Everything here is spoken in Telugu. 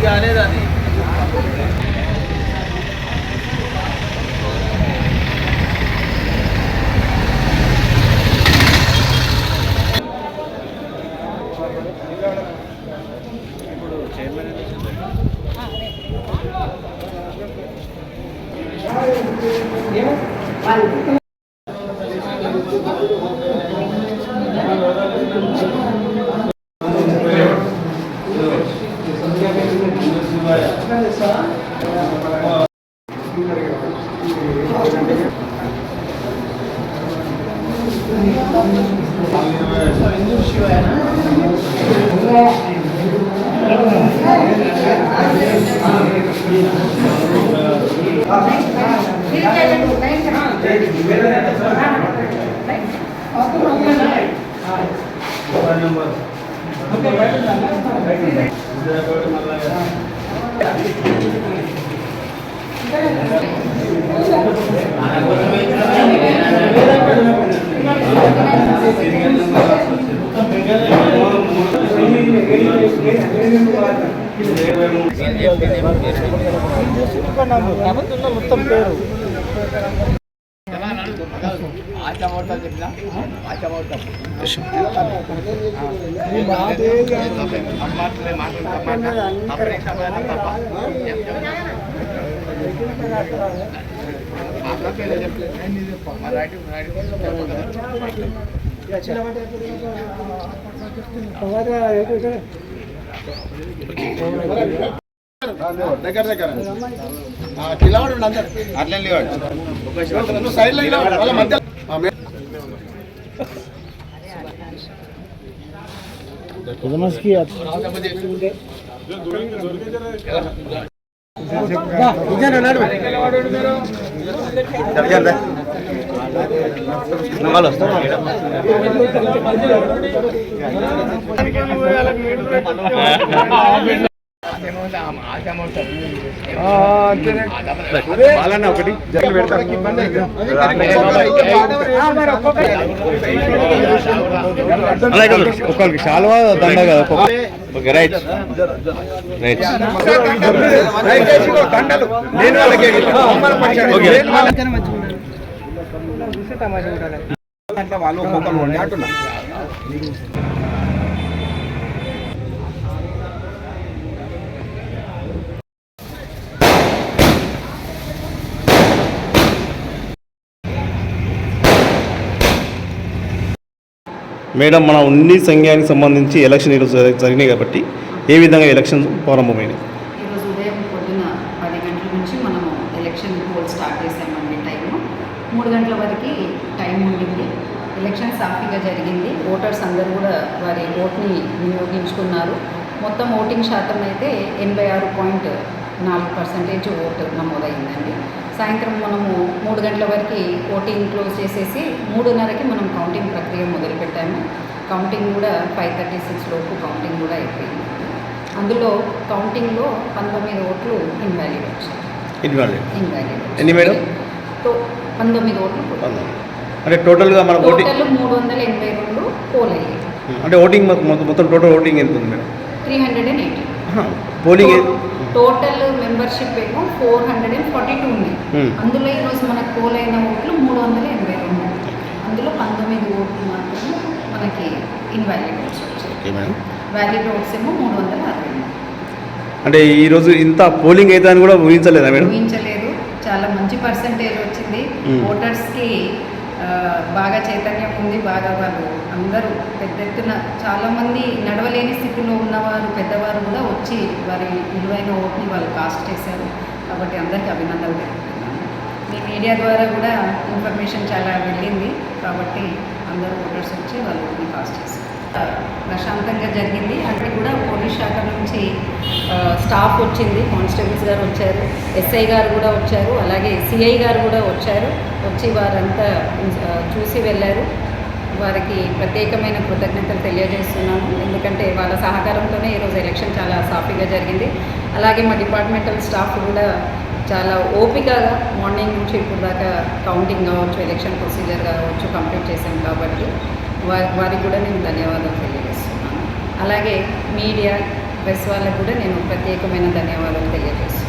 కాలేదు అది మొత్తం పేరు దగ్గర దగ్గర కిలవాడు అట్లా సైడ్ లో మధ్య ఒకటి ఒక్కరికి చాలా దండ కదా ఓకే రైట్ రైట్ వాళ్ళు ఒక్కొక్కరు ఉండే అంటున్నా. మేడం, మన ఉన్ని సంఘానికి సంబంధించి ఎలక్షన్ ఈరోజు జరిగినాయి కాబట్టి ఏ విధంగా ఎలక్షన్ ప్రారంభమైంది? ఈరోజు ఉదయం పొద్దున 10 గంటల నుంచి మనము ఎలక్షన్ పోల్ స్టార్ట్ చేసామండి. టైము 3 గంటల వరకు టైం ఉండింది. ఎలక్షన్ సాఫీగా జరిగింది. ఓటర్స్ అందరూ కూడా వారి ఓట్ని వినియోగించుకున్నారు. మొత్తం ఓటింగ్ శాతం అయితే 86.4% ఓటు నమోదైందండి. సాయంత్రం మనము 3 గంటల వరకు ఓటింగ్ క్లోజ్ చేసేసి 3:30కి మనం కౌంటింగ్ ప్రక్రియ మొదలుపెట్టాము. కౌంటింగ్ కూడా 5:36 లోపు కౌంటింగ్ కూడా అయిపోయింది. అందులో కౌంటింగ్లో 19 ఓట్లు ఇన్వాలిడ్ వచ్చాయి. ఎన్ని మేడం? 19 ఓట్లు అంటే టోటల్గా మన టోటల్ 382 పోల్ అయ్యాయి. అంటే ఓటింగ్ మొత్తం టోటల్ ఓటింగ్ ఎంత ఉంది మేడం? 380. పోలింగ్ టోటల్ మెంబర్షిప్ ఏమో 442 ఉంది. అందులో ఈరోజు మనకు పోల్ అయిన ఓట్లు 382. అందులో 19 ఓట్లు మాత్రమే మనకి ఇన్వాలిడ్ ఓట్స్ వచ్చాయి. వ్యాలిడ్ ఓట్స్ ఏమో 360. అంటే ఈరోజు ఇంత పోలింగ్ అయితే అని కూడా ఊహించలేదా మేడం? ఊహించలేదు. చాలా మంచి పర్సంటేజ్ వచ్చింది. ఓటర్స్కి బాగా చైతన్యం ఉంది. బాగా వాళ్ళు అందరూ పెద్ద ఎత్తున చాలామంది నడవలేని స్థితిలో ఉన్నవారు పెద్దవారు కూడా వచ్చి వారి విలువైన ఓట్ని వాళ్ళు కాస్ట్ చేశారు. కాబట్టి అందరికీ అభినందనలు తెలుపుతున్నాను. మీ మీడియా ద్వారా కూడా ఇన్ఫర్మేషన్ చాలా వెళ్ళింది. కాబట్టి అందరూ ఓటర్స్ వచ్చి వాళ్ళ ఓట్ని కాస్ట్ చేశారు. ప్రశాంతంగా జరిగింది. అంటే కూడా పోలీస్ శాఖ నుంచి స్టాఫ్ వచ్చింది. కానిస్టేబుల్స్ గారు వచ్చారు, ఎస్ఐ గారు కూడా వచ్చారు, అలాగే సిఐ గారు కూడా వచ్చారు. వచ్చి వారంతా చూసి వెళ్ళారు. వారికి ప్రత్యేకమైన కృతజ్ఞతలు తెలియజేస్తున్నాను. ఎందుకంటే వాళ్ళ సహకారంతోనే ఈరోజు ఎలక్షన్ చాలా సాఫీగా జరిగింది. అలాగే మా డిపార్ట్మెంటల్ స్టాఫ్ కూడా చాలా ఓపికగా మార్నింగ్ నుంచి ఇప్పుడు దాకా కౌంటింగ్ కావచ్చు, ఎలక్షన్ ప్రొసీజర్ కావచ్చు కంప్లీట్ చేశాం కాబట్టి వారికి కూడా నేను ధన్యవాదాలు తెలియజేస్తున్నాను. అలాగే మీడియా ప్రెస్ వాళ్ళకు కూడా నేను ప్రత్యేకమైన ధన్యవాదాలు తెలియజేస్తున్నాను.